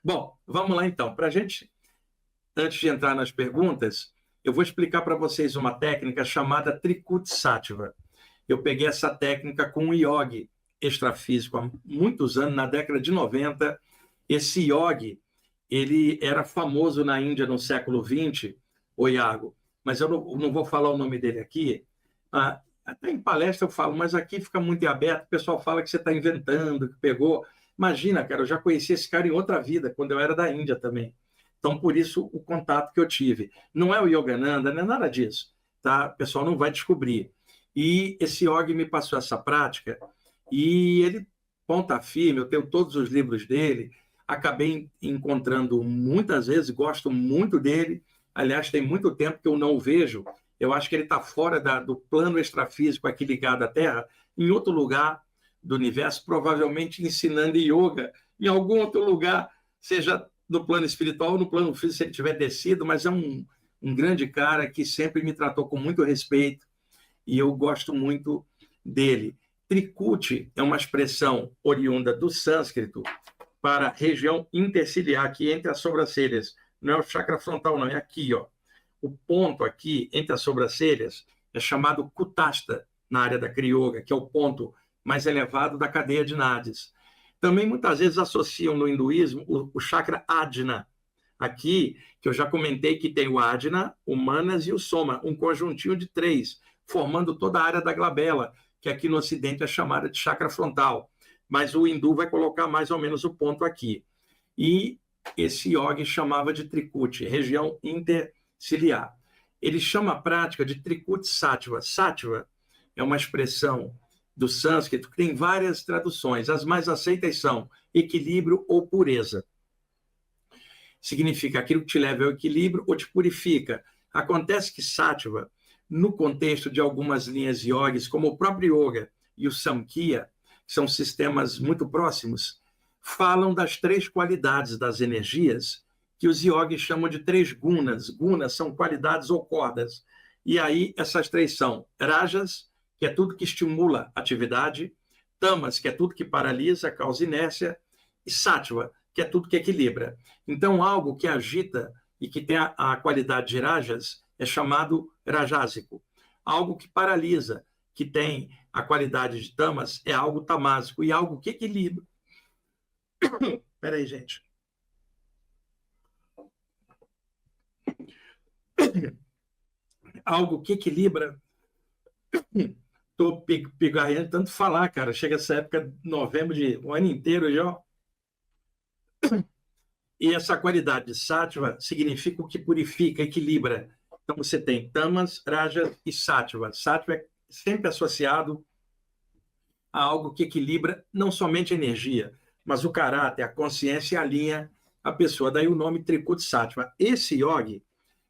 Bom, vamos lá então. Para a gente, antes de entrar nas perguntas, eu vou explicar para vocês uma técnica chamada Trikut Sattva. Eu peguei essa técnica com um yogi extrafísico há muitos anos, na década de 90. Esse yogi, ele era famoso na Índia no século XX, o Iago, mas eu não vou falar o nome dele aqui. Até em palestra eu falo, mas aqui fica muito aberto, o pessoal fala que você está inventando, que pegou. Imagina, cara, eu já conheci esse cara em outra vida, quando eu era da Índia também. Então, por isso, o contato que eu tive. Não é o Yogananda, não é nada disso. Tá? O pessoal não vai descobrir. E esse yogi me passou essa prática, e ele, ponta firme, eu tenho todos os livros dele, acabei encontrando muitas vezes, gosto muito dele. Aliás, tem muito tempo que eu não o vejo. Eu acho que ele está fora do plano extrafísico aqui ligado à Terra, em outro lugar do universo, provavelmente ensinando yoga em algum outro lugar, seja no plano espiritual ou no plano físico, se ele tiver descido, mas é um grande cara que sempre me tratou com muito respeito e eu gosto muito dele. Trikut é uma expressão oriunda do sânscrito para a região interciliar, aqui entre as sobrancelhas. Não é o chakra frontal, não, é aqui, ó. O ponto aqui entre as sobrancelhas é chamado Kutastha, na área da Kriyoga, que é o ponto mais elevado da cadeia de Nadis. Também muitas vezes associam no hinduísmo o chakra Ajna, aqui, que eu já comentei que tem o Ajna, o Manas e o Soma, um conjuntinho de três, formando toda a área da glabela, que aqui no Ocidente é chamada de chakra frontal. Mas o hindu vai colocar mais ou menos o ponto aqui. E esse yogi chamava de Trikut, região interciliar. Ele chama a prática de Trikut Sattva. Sattva é uma expressão do sânscrito que tem várias traduções. As mais aceitas são equilíbrio ou pureza. Significa aquilo que te leva ao equilíbrio ou te purifica. Acontece que Sattva, no contexto de algumas linhas yogis, como o próprio Yoga e o Samkhya, que são sistemas muito próximos, falam das três qualidades das energias, que os yogis chamam de três gunas. Gunas são qualidades ou cordas. E aí essas três são rajas, que é tudo que estimula a atividade, tamas, que é tudo que paralisa, causa inércia, e sattva, que é tudo que equilibra. Então, algo que agita e que tem a qualidade de rajas é chamado rajásico. Algo que paralisa, que tem a qualidade de tamas, é algo tamásico. E algo que equilibra. Espera aí, gente. Algo que equilibra. Estou pigarreando tanto falar, cara. Chega essa época de novembro, de um ano inteiro já. E essa qualidade de sattva significa o que purifica, equilibra. Então você tem tamas, rajas e sattva. Sattva é sempre associado a algo que equilibra não somente a energia, mas o caráter, a consciência e alinha a pessoa. Daí o nome Trikut Sattva. Esse yogi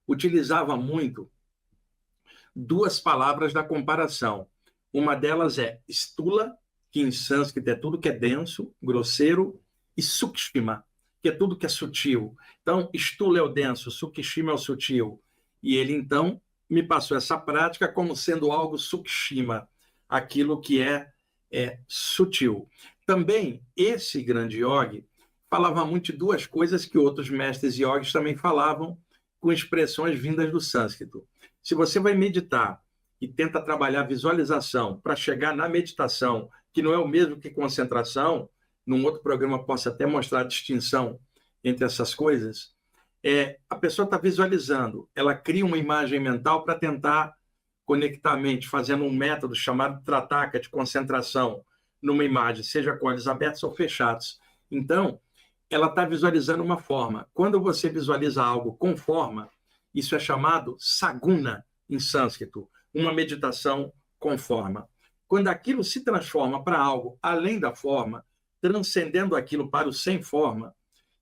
utilizava muito duas palavras da comparação. Uma delas é stula, que em sânscrito é tudo que é denso, grosseiro, e sukshma, que é tudo que é sutil. Então, stula é o denso, sukshma é o sutil. E ele, então, me passou essa prática como sendo algo sukshma, aquilo que é sutil. Também, esse grande yogi falava muito de duas coisas que outros mestres yogis também falavam, com expressões vindas do sânscrito. Se você vai meditar e tenta trabalhar visualização para chegar na meditação, que não é o mesmo que concentração, num outro programa posso até mostrar a distinção entre essas coisas, a pessoa está visualizando, ela cria uma imagem mental para tentar conectar a mente, fazendo um método chamado Trataka, de concentração numa imagem, seja com olhos abertos ou fechados. Então, ela está visualizando uma forma. Quando você visualiza algo com forma, isso é chamado saguna, em sânscrito, uma meditação com forma. Quando aquilo se transforma para algo além da forma, transcendendo aquilo para o sem forma,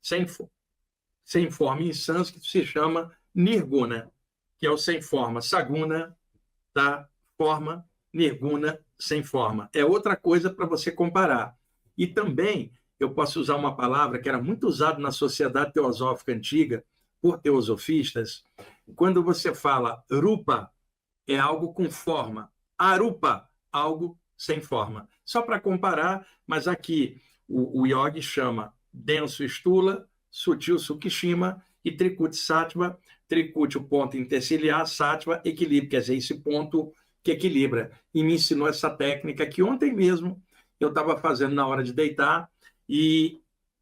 sem forma em sânscrito se chama nirguna, que é o sem forma. Saguna, da forma, nirguna, sem forma. É outra coisa para você comparar. E também eu posso usar uma palavra que era muito usada na sociedade teosófica antiga por teosofistas. Quando você fala rupa, é algo com forma. Arupa, algo sem forma. Só para comparar, mas aqui o yogi chama denso stula, sutil Sukshima, e Trikut Sattva, Trikut, o ponto interciliar, Sattva, equilíbrio, quer dizer, esse ponto que equilibra. E me ensinou essa técnica que ontem mesmo eu estava fazendo na hora de deitar e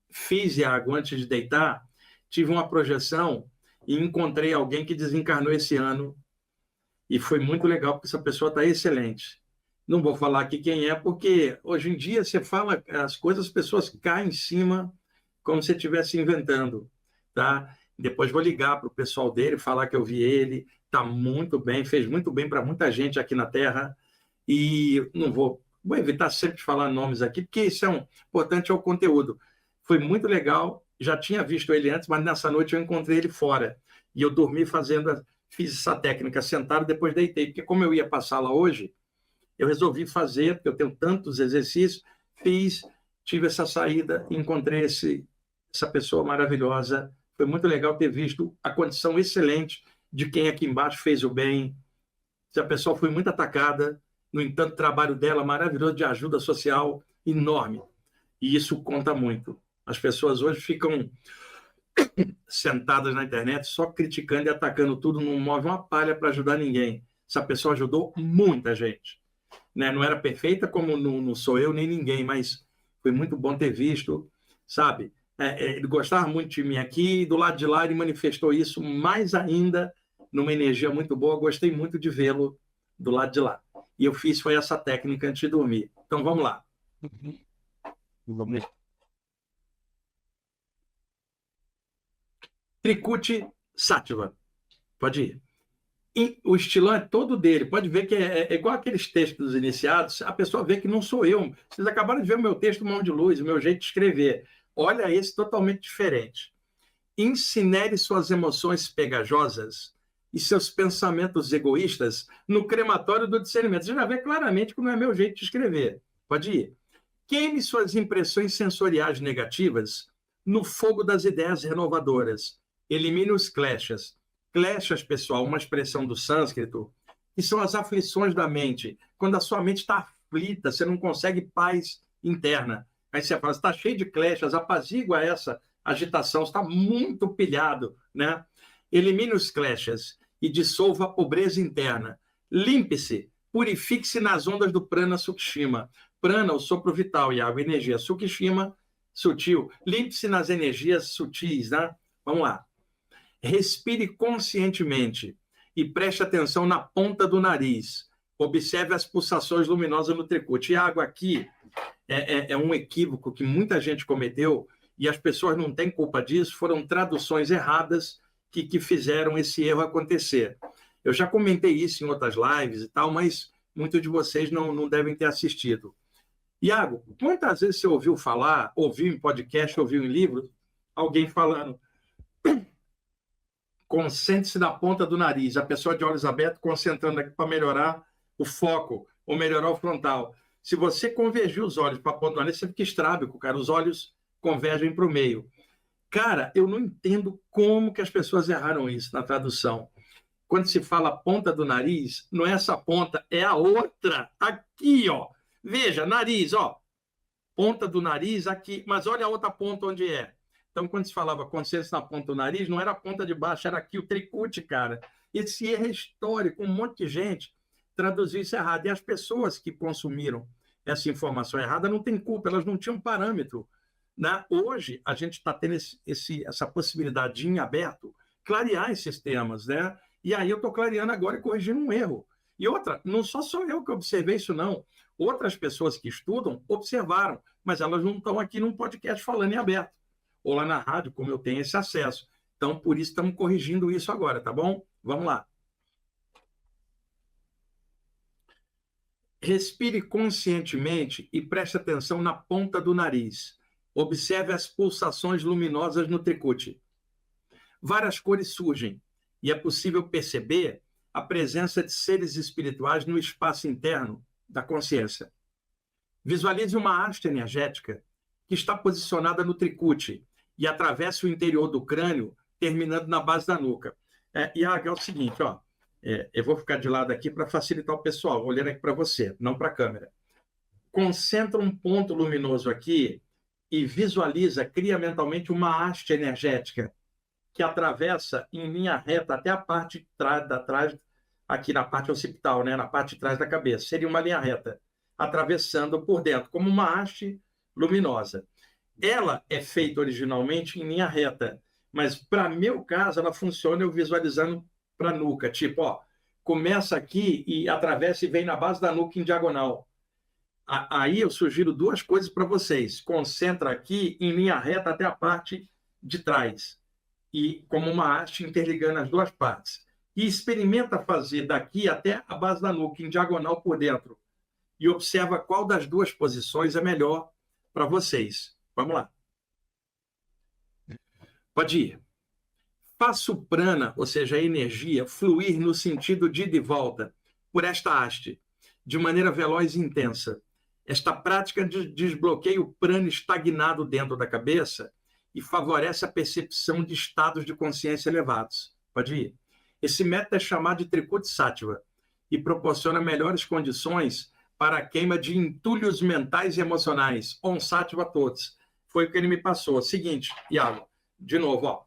fiz, Iago, antes de deitar, tive uma projeção e encontrei alguém que desencarnou esse ano e foi muito legal, porque essa pessoa está excelente. Não vou falar aqui quem é, porque hoje em dia você fala as coisas, as pessoas caem em cima como se estivesse inventando, tá? Depois vou ligar para o pessoal dele, falar que eu vi ele, está muito bem, fez muito bem para muita gente aqui na Terra, e não vou evitar sempre de falar nomes aqui, porque isso importante é o conteúdo. Foi muito legal, já tinha visto ele antes, mas nessa noite eu encontrei ele fora, e eu dormi fiz essa técnica sentado, depois deitei, porque como eu ia passar lá hoje, eu resolvi fazer, porque eu tenho tantos exercícios, tive essa saída, encontrei essa pessoa maravilhosa. Foi muito legal ter visto a condição excelente de quem aqui embaixo fez o bem. A pessoa foi muito atacada, no entanto, o trabalho dela maravilhoso de ajuda social, enorme. E isso conta muito. As pessoas hoje ficam sentadas na internet só criticando e atacando tudo, não move uma palha para ajudar ninguém. Essa pessoa ajudou muita gente. Né? Não era perfeita como não sou eu nem ninguém, mas foi muito bom ter visto, sabe? Ele gostava muito de mim aqui, e do lado de lá ele manifestou isso mais ainda, numa energia muito boa. Gostei muito de vê-lo do lado de lá. E eu foi essa técnica antes de dormir. Então vamos lá. Trikut Sattva. Pode ir. E o estilão é todo dele. Pode ver que é igual aqueles textos iniciados, a pessoa vê que não sou eu. Vocês acabaram de ver o meu texto Mão de Luz, o meu jeito de escrever. Olha esse totalmente diferente. Incinere suas emoções pegajosas e seus pensamentos egoístas no crematório do discernimento. Você já vê claramente que não é meu jeito de escrever. Pode ir. Queime suas impressões sensoriais negativas no fogo das ideias renovadoras. Elimine os kleshas. Kleshas, pessoal, uma expressão do sânscrito, que são as aflições da mente. Quando a sua mente está aflita, você não consegue paz interna. Aí você fala, está cheio de kleshas, apazigua essa agitação, está muito pilhado, né? Elimine os kleshas e dissolva a pobreza interna. Limpe-se, purifique-se nas ondas do prana sukshima. Prana, o sopro vital, e água, energia. Sukshima, sutil. Limpe-se nas energias sutis, né? Vamos lá. Respire conscientemente e preste atenção na ponta do nariz. Observe as pulsações luminosas no tricute. E a água aqui é um equívoco que muita gente cometeu e as pessoas não têm culpa disso, foram traduções erradas que fizeram esse erro acontecer. Eu já comentei isso em outras lives e tal, mas muitos de vocês não devem ter assistido. Iago, quantas vezes você ouviu falar, ouviu em podcast, ouviu em livro, alguém falando concentre-se na ponta do nariz, a pessoa de olhos abertos concentrando aqui para melhorar o foco ou melhorar o frontal. Se você convergir os olhos para a ponta do nariz, você fica estrábico, cara. Os olhos convergem para o meio. Cara, eu não entendo como que as pessoas erraram isso na tradução. Quando se fala ponta do nariz, não é essa ponta, é a outra. Aqui, ó. Veja, nariz, ó. Ponta do nariz aqui, mas olha a outra ponta onde é. Então, quando se falava consciência na ponta do nariz, não era a ponta de baixo, era aqui o tricute, cara. Esse erro é histórico, um monte de gente traduziu isso errado. E as pessoas que consumiram essa informação errada não têm culpa, elas não tinham parâmetro. Né? Hoje, a gente está tendo essa possibilidade de, em aberto, clarear esses temas. Né? E aí eu estou clareando agora e corrigindo um erro. E outra, não só sou eu que observei isso, não. Outras pessoas que estudam observaram, mas elas não estão aqui num podcast falando em aberto. Ou lá na rádio, como eu tenho esse acesso. Então, por isso, estamos corrigindo isso agora, tá bom? Vamos lá. Respire conscientemente e preste atenção na ponta do nariz. Observe as pulsações luminosas no tricute. Várias cores surgem e é possível perceber a presença de seres espirituais no espaço interno da consciência. Visualize uma haste energética que está posicionada no tricute e atravessa o interior do crânio, terminando na base da nuca. Iago, é o seguinte, ó, eu vou ficar de lado aqui para facilitar o pessoal, olhando aqui para você, não para a câmera. Concentra um ponto luminoso aqui e visualiza, cria mentalmente uma haste energética que atravessa em linha reta até a parte de trás, aqui na parte occipital, né? Na parte de trás da cabeça. Seria uma linha reta, atravessando por dentro, como uma haste luminosa. Ela é feita originalmente em linha reta, mas para meu caso ela funciona eu visualizando para a nuca, tipo, ó, começa aqui e atravessa e vem na base da nuca em diagonal. Aí eu sugiro duas coisas para vocês. Concentra aqui em linha reta até a parte de trás, e como uma haste interligando as duas partes. E experimenta fazer daqui até a base da nuca, em diagonal por dentro. E observa qual das duas posições é melhor para vocês. Vamos lá. Pode ir. Faça o prana, ou seja, a energia, fluir no sentido de ida e volta, por esta haste, de maneira veloz e intensa. Esta prática desbloqueia o prana estagnado dentro da cabeça e favorece a percepção de estados de consciência elevados. Pode ir. Esse método é chamado de Trikut Sattva e proporciona melhores condições para a queima de entulhos mentais e emocionais. Om Sattva todos. Foi o que ele me passou. Seguinte, Iago, de novo, ó.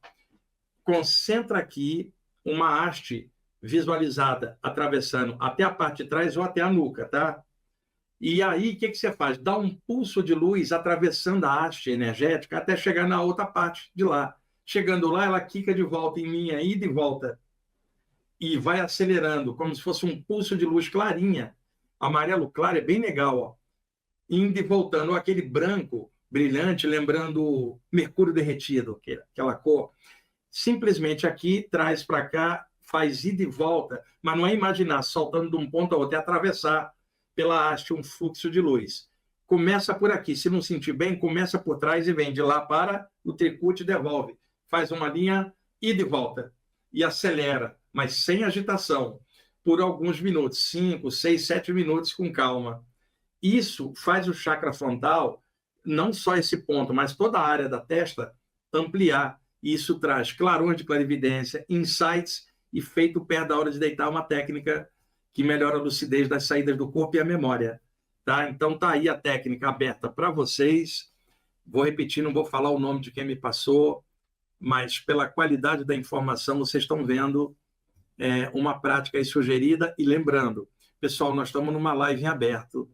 Concentra aqui uma haste visualizada atravessando até a parte de trás ou até a nuca, tá? E aí, o que você faz? Dá um pulso de luz atravessando a haste energética até chegar na outra parte de lá. Chegando lá, ela quica de volta em linha, ida e volta. E vai acelerando, como se fosse um pulso de luz clarinha. Amarelo claro é bem legal, ó. Indo e voltando, aquele branco brilhante, lembrando mercúrio derretido, aquela cor. Simplesmente aqui, traz para cá, faz ida e volta, mas não é imaginar soltando de um ponto a outro, é atravessar pela haste um fluxo de luz. Começa por aqui, se não sentir bem, começa por trás e vem de lá para o Trikut e devolve. Faz uma linha ida e volta e acelera, mas sem agitação, por alguns minutos, 5, 6, 7 minutos com calma. Isso faz o chakra frontal, não só esse ponto, mas toda a área da testa, ampliar. Isso traz clarões de clarividência, insights e feito perto da hora de deitar, uma técnica que melhora a lucidez das saídas do corpo e a memória. Tá? Então tá aí a técnica aberta para vocês. Vou repetir, não vou falar o nome de quem me passou, mas pela qualidade da informação vocês estão vendo uma prática aí sugerida. E lembrando, pessoal, nós estamos numa live em aberto,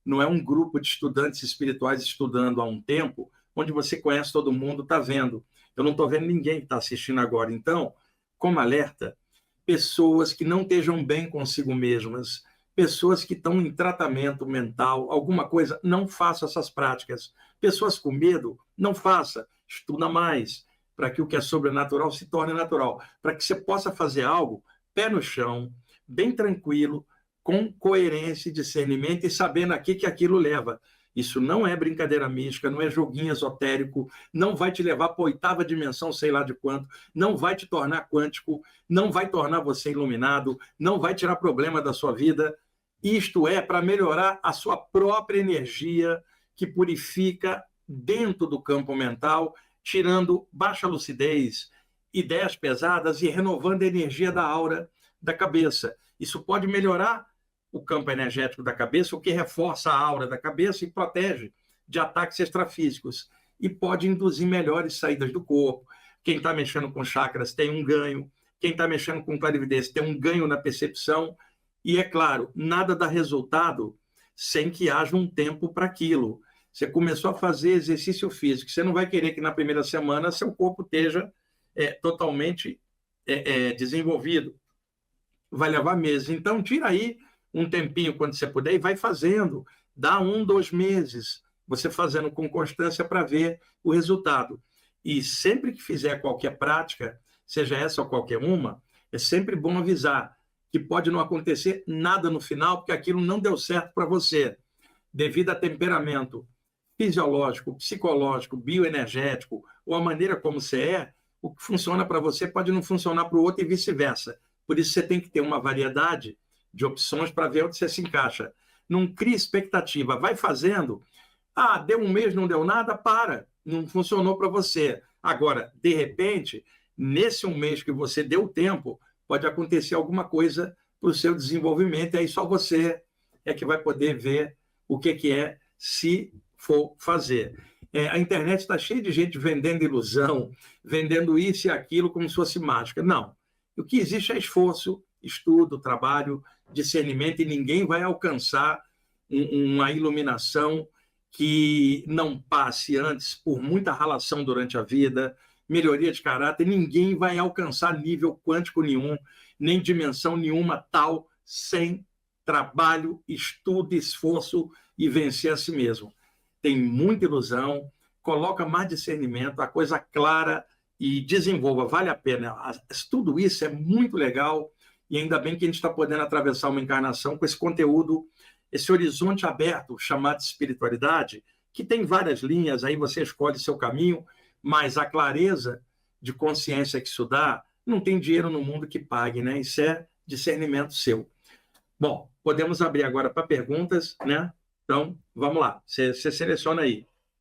não é um grupo de estudantes espirituais estudando há um tempo, onde você conhece todo mundo, está vendo. Eu não estou vendo ninguém que está assistindo agora. Então, como alerta, pessoas que não estejam bem consigo mesmas, pessoas que estão em tratamento mental, alguma coisa, não faça essas práticas. Pessoas com medo, não faça. Estuda mais, para que o que é sobrenatural se torne natural. Para que você possa fazer algo, pé no chão, bem tranquilo, com coerência e discernimento e sabendo aqui que aquilo leva. Isso não é brincadeira mística, não é joguinho esotérico, não vai te levar para a 8ª dimensão, sei lá de quanto, não vai te tornar quântico, não vai tornar você iluminado, não vai tirar problema da sua vida. Isto é para melhorar a sua própria energia, que purifica dentro do campo mental, tirando baixa lucidez, ideias pesadas e renovando a energia da aura da cabeça. Isso pode melhorar o campo energético da cabeça, o que reforça a aura da cabeça e protege de ataques extrafísicos. E pode induzir melhores saídas do corpo. Quem está mexendo com chakras tem um ganho. Quem está mexendo com clarividência tem um ganho na percepção. E, é claro, nada dá resultado sem que haja um tempo para aquilo. Você começou a fazer exercício físico, você não vai querer que na primeira semana seu corpo esteja totalmente desenvolvido. Vai levar meses. Então, tira aí um tempinho quando você puder e vai fazendo. Dá 1, 2 meses, você fazendo com constância para ver o resultado. E sempre que fizer qualquer prática, seja essa ou qualquer uma, é sempre bom avisar que pode não acontecer nada no final, porque aquilo não deu certo para você, devido a temperamento fisiológico, psicológico, bioenergético, ou a maneira como você é, o que funciona para você pode não funcionar para o outro e vice-versa. Por isso você tem que ter uma variedade de opções para ver onde você se encaixa. Não crie expectativa, vai fazendo. Ah, deu um mês, não deu nada, para. Não funcionou para você. Agora, de repente, nesse um mês que você deu tempo, pode acontecer alguma coisa para o seu desenvolvimento, e aí só você é que vai poder ver o que é se for fazer. A internet está cheia de gente vendendo ilusão, vendendo isso e aquilo como se fosse mágica. Não. O que existe é esforço, estudo, trabalho, discernimento, e ninguém vai alcançar uma iluminação que não passe antes por muita ralação durante a vida, melhoria de caráter. Ninguém vai alcançar nível quântico nenhum, nem dimensão nenhuma tal, sem trabalho, estudo, esforço e vencer a si mesmo. Tem muita ilusão, coloca mais discernimento, a coisa clara e desenvolva, vale a pena. Tudo isso é muito legal e ainda bem que a gente está podendo atravessar uma encarnação com esse conteúdo, esse horizonte aberto chamado de espiritualidade, que tem várias linhas, aí você escolhe seu caminho, mas a clareza de consciência que isso dá, não tem dinheiro no mundo que pague, né? Isso é discernimento seu. Bom, podemos abrir agora para perguntas, né? Então, vamos lá. Você seleciona aí.